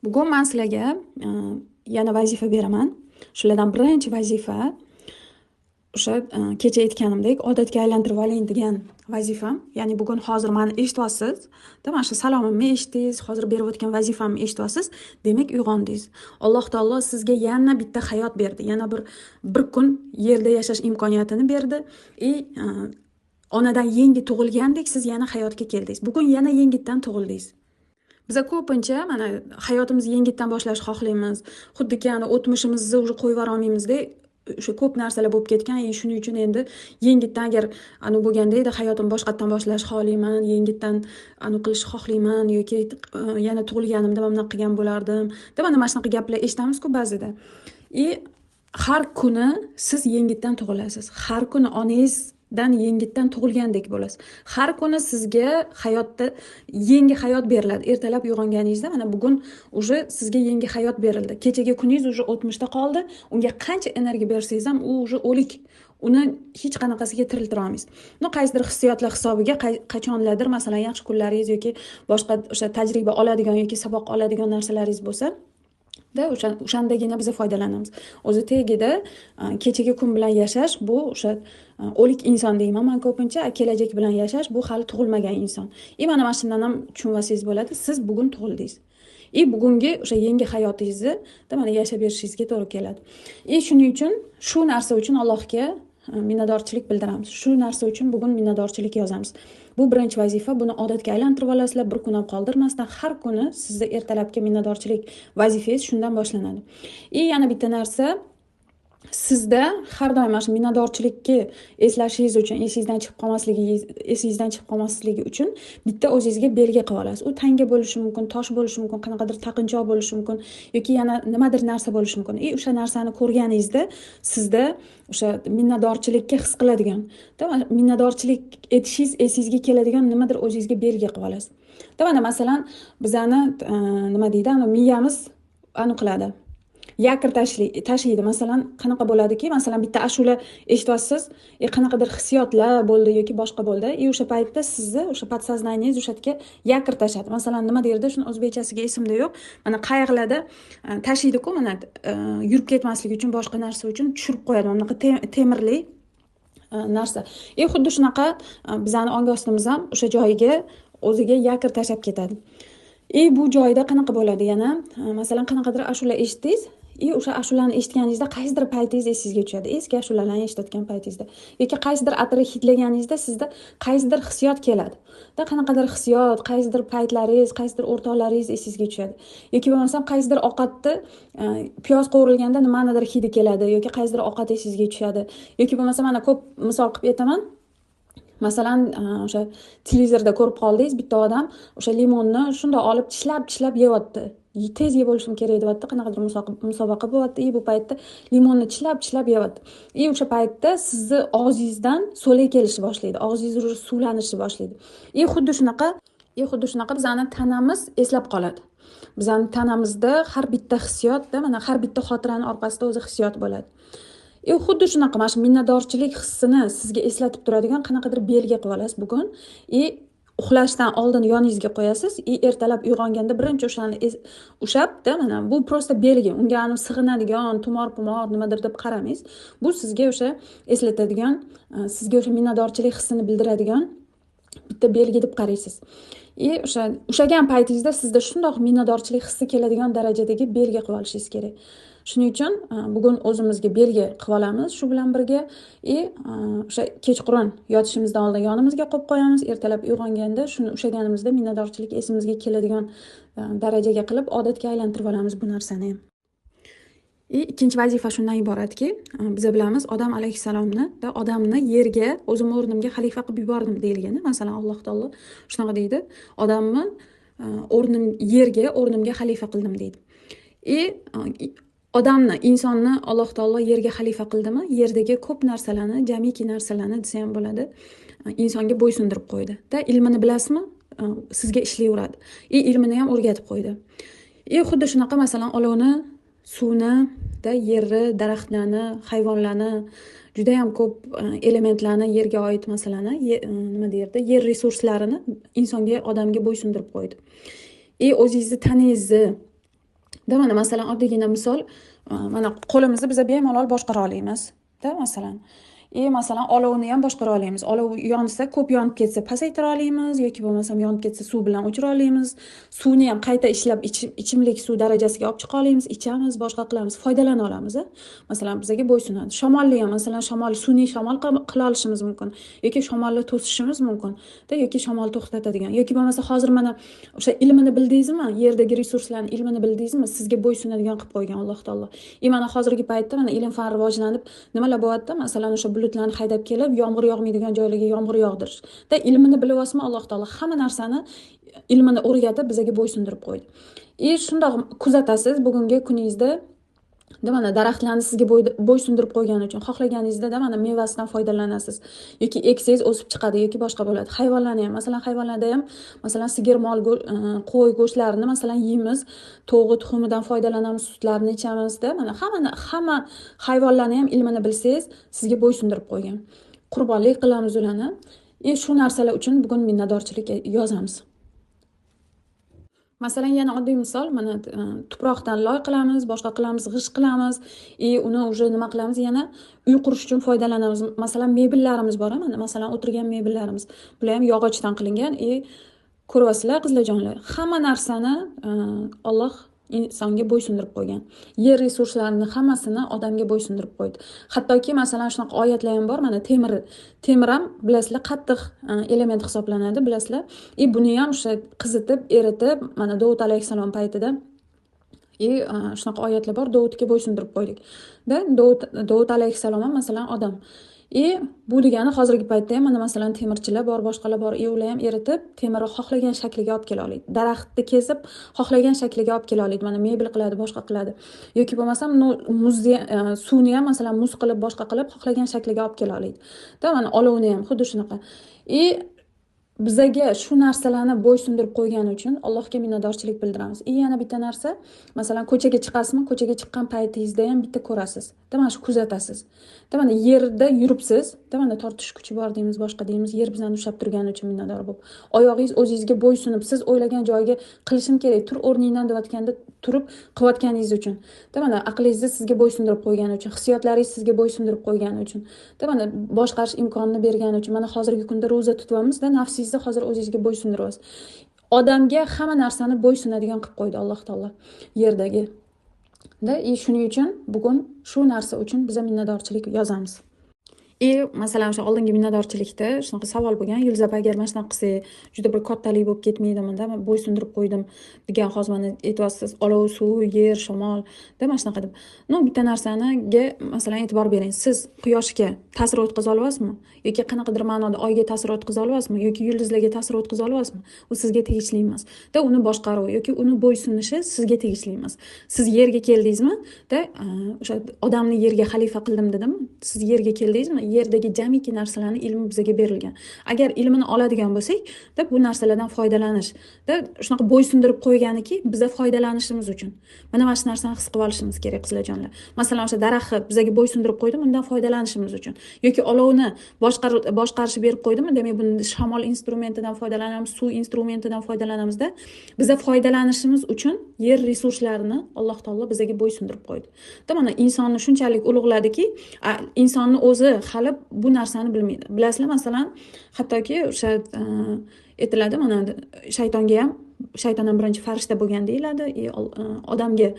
Bugun men sizlarga yana vazifa beraman. Shulardan birinchi vazifa o'sha kecha aytganimdek odatga aylantirib oling degan vazifam. Ya'ni bugun hozir meni eshityapsiz. Mana shu salomimni eshitdingiz, hozir berib o'tgan vazifamni eshityapsiz. Demak, uyg'ondingiz. Alloh taolo sizga yana bitta hayot berdi. Yana bir kun yerda yashash imkoniyatini berdi. Onadan yangi tug'ilgandek siz yana hayotga keldingiz. Bugun yana yangitdan tug'ildingiz. Biza ko'pincha mana hayotimizni yangitdan boshlashni xohlaymiz. Xuddiki o'tmishimizni уже qo'yib yuborolmaymizda, o'sha ko'p narsalar bo'lib ketgan. Shuning uchun endi yangitdan agar bo'lganda edi hayotimni boshqatdan boshlashni xohlayman, yangitdan qilishni xohlayman yoki yana tug'ilganimda mana bunaqa qilgan bo'lardim deb mana shunaqa gaplar eshitamiz-ku ba'zida. Har kuni siz yangitdan tug'ilasiz. Har kuni onangizdan yangitdan tug'ilgandek bo'lasiz. Har kuni sizga hayotda yangi hayot beriladi. Ertalab uyg'onganingizda mana bugun уже sizga yangi hayot berildi. Kechagi kuningiz уже o'tmishda qoldi. Unga qancha energiya bersangiz ham u уже o'lik. Uni hech qanaqasiga tiriltira olmaysiz. Qaysidir hissiyotlar hisobiga qachonlardir, masalan, yaxshi kunlaringiz yoki boshqa o'sha tajriba oladigan yoki saboq oladigan narsalaringiz bo'lsa, o'shandagina biz foydalanamiz. O'zi tagida kechagi kun bilan yashash bu o'sha o'lik inson deyman men ko'pincha, kelajak bilan yashash bu hali tug'ilmagan inson. Mana shundan ham tushunvasangiz bo'ladi, siz bugun tug'ildingiz. Bugungi o'sha yangi hayotingizni mana yashab berishingizga to'g'ri keladi. Shuning uchun shu narsa uchun Allohga minnatdorchilik bildiramiz. Shu narsa uchun bugun minnatdorchilik yozamiz. Bu birinchi vazifa. Buni odatga aylantirib olasizlar, bir kun ham qoldirmasdan har kuni sizni ertalabki minnatdorchilik vazifangiz shundan boshlanadi. Yana bitta narsa, sizda har doim mana shu minnatdorchilikni eslashingiz uchun, esingizdan chiqib qolmasligi uchun bitta o'zingizga belgi qilib olasiz. U tanga bo'lishi mumkin, tosh bo'lishi mumkin, qanaqadir taqinchoq bo'lishi mumkin yoki yana nimadir narsa bo'lishi mumkin. O'sha narsani ko'rganingizda sizda o'sha minnatdorchilikka his qiladigan, minnatdorchilik etishingiz esingizga keladigan nimadir o'zingizga belgi qilib olasiz. Mana masalan, bizani nima deydi, miyamiz qiladi. Yakir tashlaydi. Masalan, qanaqa bo'ladiki, masalan, bitta ashula eshityapsiz, qanaqadir hissiyotlar bo'ldi yoki boshqa bo'ldi. O'sha paytda sizni o'sha podsoznaniyingiz o'sha yerga yakir tashlaydi. Masalan, nima derdi, shuni o'zbekchasiga esimda yo'q. Mana qayg'larda tashlaydi-ku, mana yurib ketmasligi uchun, boshqa narsa uchun tushirib qo'yadi. Mana bunaqa temirli narsa. Xuddi shunaqa bizani ongi ostimiz ham o'sha joyiga o'ziga yakir tashlab ketadi. Bu joyda qanaqa bo'ladi yana? Masalan, qanaqadir ashula eshitdingiz, o'sha ashulani eshitganingizda qaysidir paytingiz esingizga tushadi. Eski ashulalarni eshitayotgan paytingizda yoki qaysidir atirni hidlaganingizda sizda qaysidir hissiyot keladi. Qanaqadir hissiyot, qaysidir paytlaringiz, qaysidir o'rtoqlaringiz esingizga tushadi. Yoki bo'lmasam qaysidir ovqatni piyoz qovurilganda nimanidir hidi keladi yoki qaysidir ovqat esingizga tushadi. Yoki bo'lmasam mana ko'p misol qilib aytaman. Masalan, o'sha televizorda ko'rib qoldingiz, bitta odam o'sha limonni shunday olib tishlab yeyapti. Tez yeb olishim kerak deyapti, qanaqadir musobaqa bo'lyapti. Bu paytda limonni tishlab yeyapti. O'sha paytda sizni og'zingizdan so'lay kelishni boshlaydi. Og'zingiz suvlanishni boshlaydi. Xuddi shunaqa bizning tanamiz eslab qoladi. Bizning tanamizda har bitta hissiyotda, mana har bitta xotiraning orqasida o'zi hissiyot bo'ladi. Xuddi shunaqa mana shu minnatdorchilik hissini sizga eslatib turadigan qanaqadir belgi qilib olasiz bugun. Uxlashdan oldin yoningizga qo'yasiz. Ertalab uyg'onganda birinchi o'shani ushab-da, mana bu prosta belgi. Unga sig'inadigan, tumor-pumor nimadir deb qaramaysiz. Bu sizga o'sha eslatadigan, sizga o'sha minnatdorchilik hissini bildiradigan bitta belgi deb qaraysiz. Ushagan paytingizda sizda shundoq minnatdorchilik hissi keladigan darajadagi belgi qilib olishingiz kerak. Shuning uchun bugun o'zimizga belgi qilib olamiz. Shu bilan birga o'sha kechqurun yotishimizdan oldin yonimizga qo'yib qo'yamiz. Ertalab uyg'onganda shuni ushaganimizda minnatdorchilik esimizga keladigan darajaga qilib odatga aylantirib olamiz bu narsani ham. Ikkinchi vazifa shundan iboratki, biz bilamiz odam alayhissalomni odamni yerga o'zim o'rnimga xalifa qilib yubordim deyilgani. Masalan, Alloh taolo shunaqa deydi, odamni yerga o'rnimga xalifa qildim deydi. Odamni, insonni Alloh taolo yerga xalifa qildimi? Yerdagi ko'p narsalarni, jamiki narsalarni desa ham bo'ladi, insonga bo'ysundirib qo'ydi. Ilmini bilasizmi? Sizga ishlayveradi. Ilmini ham o'rgatib qo'ydi. Xuddi shunaqa masalan, olovni, suvni, yerni, daraxtlarni, hayvonlarni, juda ham ko'p elementlarni, yerga oid masalani, nima derdi, yer resurslarini insonga, odamga bo'ysundirib qo'ydi. O'zingizni taningizni Mana masalan oddiygina misol, mana qo'limizni biz bemalol boshqara olamiz. Masalan. Masalan olovni ham boshqara olamiz. Olov yonsa, ko'p yonib ketsa pasaytira olamiz yoki bo'lmasam yonib ketsa suv bilan o'chira olamiz. Suvni ham qayta ishlab ichimlik suv darajasiga olib chiqa olamiz, ichamiz, boshqa qilamiz, foydalana olamiz. Masalan bizga bo'ysunadi. Shamolni ham masalan sun'iy shamol qila olishimiz mumkin yoki shamolni to'sishimiz mumkin. Yoki shamol to'xtatadigan yoki bo'lmasa hozir mana o'sha ilmini bildingizmi? Yerdagi resurslarni ilmini bildingizmi? Sizga bo'ysunadigan qilib qo'ygan Alloh taolo. Mana hozirgi paytda mana ilm fan rivojlanib nimalar bo'lyapti? Masalan o'sha bulutlarni haydab kelib, yomg'ir yog'maydigan joylarga yomg'ir yog'dirish. Ilmini bilyapsizmi Alloh taolo? Hamma narsani ilmini o'rgatib bizga bo'ysundirib qo'ydi. Shundoq kuzatasiz bugungi kuningizda mana daraxtlarni sizga bo'ysundirib qo'ygani uchun xohlaganingizda mana mevasidan foydalanasiz yoki eksangiz o'sib chiqadi yoki boshqa bo'ladi. Hayvonlarni ham masalan hayvonlarda ham masalan sigir, mol, qo'y go'shtlarini masalan yeymiz, to'g'ri tuxumidan foydalanamiz, sutlarini ichamiz-da. Mana hamma hayvonlarni ham ilmini bilsangiz sizga bo'ysundirib qo'ygan. Qurbonlik qilamiz ularni. Shu narsalar uchun bugun minnatdorchilik yozamiz. Masalan yana oddiy misol, mana tuproqdan loy qilamiz, boshqa qilamiz, g'isht qilamiz, uni уже nima qilamiz, yana uy qurish uchun foydalanamiz. Masalan mebellarimiz bor, mana masalan o'tirgan mebellarimiz. Bular ham yog'ochdan qilingan, ko'ryapsizlar qizlarjonlar. Hamma narsani Alloh insonga bo'ysundirib qo'ygan. Yer resurslarini hammasini odamga bo'ysundirib qo'ydi. Hattoki masalan shunaqa oyatlar ham bor, mana temir ham bilasizlar qattiq element hisoblanadi, bilasizlar. Buni ham o'sha qizitib, eritib, mana Dovud alayhissalom paytida shunaqa oyatlar bor, Dovudga bo'ysundirib qo'ydik. Dovud alayhissalom ham masalan odam. Bu degani hozirgi paytda ham mana masalan temirchilar bor, boshqalar bor, ular ham eritib, temirni xohlagan shakliga olib kela oladi. Daraxtni kesib, xohlagan shakliga olib kela oladi. Mana mebel qiladi, boshqa qiladi. Yoki bo'lmasam suvni ham masalan muz qilib, boshqa qilib, xohlagan shakliga olib kela oladi. Mana olovni ham xuddi shunaqa. Bizaga shu narsalarni bo'ysundirib qo'ygani uchun Allohga minnatdorchilik bildiramiz. Yana bitta narsa, masalan ko'chaga chiqasizmi? Ko'chaga chiqqan paytingizda ham bitta ko'rasiz. Mana shu kuzatasiz. Mana yerda yuribsiz, mana tortish kuchi bor deymiz, boshqa deymiz, yer bizani ushlab turgani uchun minnatdor bo'lib. Oyog'ingiz o'zingizga bo'ysunib, siz o'ylagan joyga qilishim kerak, tur o'rningdan deyotganda turib qilayotganingiz uchun. Mana aqlingizni sizga bo'ysundirib qo'ygani uchun, hissiyotlaringiz sizga bo'ysundirib qo'ygani uchun. Mana boshqarish imkonini bergani uchun. Mana hozirgi kunda ro'za tutyapmiz-da, nafsingizni hozir o'zingizga bo'ysundiryapsiz. Odamga hamma narsani bo'ysunadigan qilib qo'ydi Alloh taolo yerdagi. Shuning uchun bugun shu narsa uchun biz minnatdorchilik yozamiz. Masalan o'sha oldingi minnatdorchilikda shunaqa savol bo'lgan, Yulzab agar mana shunaqa qilsak, juda bir kattalik bo'lib ketmaydimi-da, men bo'ysundirib qo'ydim degan hozir mana aytyapsiz, olov, suv, yer, shamol, mana shunaqa deb. Bitta narsaniga masalan e'tibor bering. Siz quyoshga ta'sir o'tkaza olasizmi? Yoki qanaqadir ma'noda oyga ta'sir o'tkaza olasizmi? Yoki yulduzlarga ta'sir o'tkaza olasizmi? U sizga tegishli emas. Uni boshqaruv yoki uni bo'ysunishi sizga tegishli emas. Siz yerga keldingizmi? O'sha odamni yerga xalifa qildim dedim. Siz yerga keldingizmi? Yerdagi jamiki narsalarni ilmi bizga berilgan. Agar ilmini oladigan bo'lsak, bu narsalardan foydalanish, shunaqa bo'ysundirib qo'yganiki, biza foydalanishimiz uchun. Mana shu narsani his qilib olishimiz kerak qizlarjonlar. Masalan, o'sha daraxtni bizga bo'ysundirib qo'ydim, undan foydalanishimiz uchun. Yoki olovni boshqarish berib qo'ydimi, demak buni shamol instrumentidan foydalanamiz, suv instrumentidan foydalanamizda, biza foydalanishimiz uchun yer resurslarini Alloh taolo bizga bo'ysundirib qo'ydi. Mana insonni shunchalik ulug'ladiki, insonni o'zi hali bu narsani bilmaydi. Bilasizlar, masalan, hattoki o'sha aytiladi, mana shaytonga ham, shayton ham birinchi farishta bo'lgan deyiladi. Odamga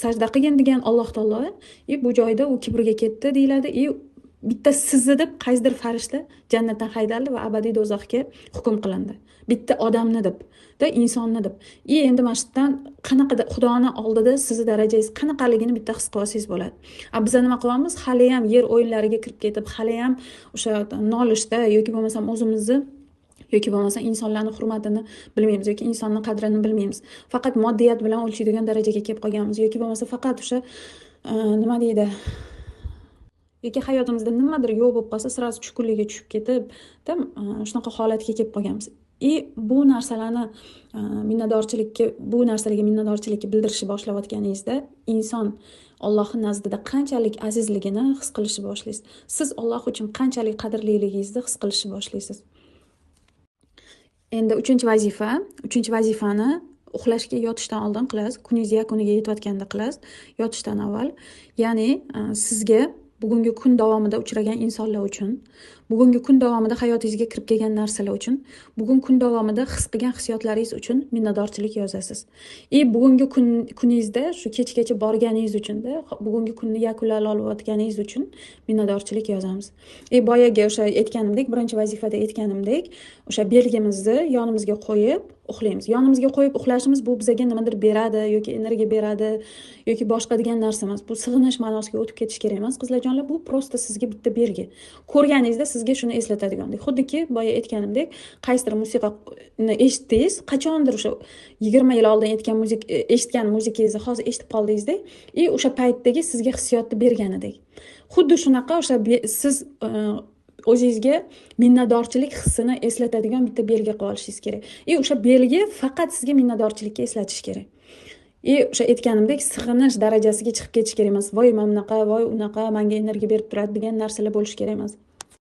sajda qilgan degan Alloh taolo, bu joyda u kibrga ketdi deyiladi. Bitta sizni deb qaysidir farishta jannatdan haydaldi va abadiy do'zaxga hukm qilindi. Bitta odamni deb, insonni deb. Endi mana shu yerdan qanaqa Xudoni oldida sizni darajangiz qanaqaligini bitta his qilsangiz bo'ladi. Biz nima qilyapmiz? Hali ham yer o'yinlariga kirib ketib, hali ham o'sha nolishda yoki bo'lmasam o'zimizni yoki bo'lmasa insonlarning hurmatini bilmaymiz yoki insonning qadrini bilmaymiz. Faqat moddiyat bilan o'lchaydigan darajaga kelib qolganmiz yoki bo'lmasa faqat o'sha nima deydi? Yoki hayotimizda nimadir yo'q bo'lib qolsa, sirasi tushkunlikka tushib ketib, shunaqa holatga kelib qolganmiz. Bu narsalarni bu narsalarga minnatdorchilikni bildirishni boshlayotganingizda inson Allohning nazdida qanchalik azizligini his qilishni boshlaysiz. Siz Alloh uchun qanchalik qadrliligingizni his qilishni boshlaysiz. Endi 3-vazifa. 3-vazifani uxlashga yotishdan oldin qilasiz, kuningiz yakuniga yetayotganda qilasiz, yotishdan avval. Ya'ni sizga bugungi kun davomida uchragan insonlar uchun, bugungi kun davomida hayotingizga kirib kelgan narsalar uchun, bugun kun davomida his qilgan hissiyotlaringiz uchun minnatdorchilik yozasiz. Bugungi kuningizda shu kechgacha borganingiz uchunda, bugungi kunni yakunlay olayotganingiz uchun minnatdorchilik yozamiz. Boyagi o'sha aytganimdek, birinchi vazifada aytganimdek, o'sha belgimizni yonimizga qo'yib uxlaymiz. Yonimizga qo'yib uxlashimiz bu bizga nimadir beradi yoki energiya beradi yoki boshqa degan narsa emas. Bu sig'inish ma'nosiga o'tib ketish kerak emas, qizlarjonlar. Bu prosta sizga bitta belgi. Ko'rganingizda sizga shuni eslatadigan. Xuddiki boya aytganimdek, qaysidir musiqani eshitdingiz, qachondir o'sha 20 yil oldin eshitgan musiqangizni hozir eshitib qoldingizda, o'sha paytdagi sizga hissiyotni berganidek. Xuddi shunaqa o'sha siz o'zingizga minnatdorchilik hissini eslatadigan bitta belgi qilib olishingiz kerak. O'sha belgi faqat sizga minnatdorchilikka eslatish kerak. O'sha aytganimdek, sig'inish darajasiga chiqib ketish kerak emas. Voy, men bunaqa, voy unaqa, menga energiya berib turadi degan narsalar bo'lish kerak emas.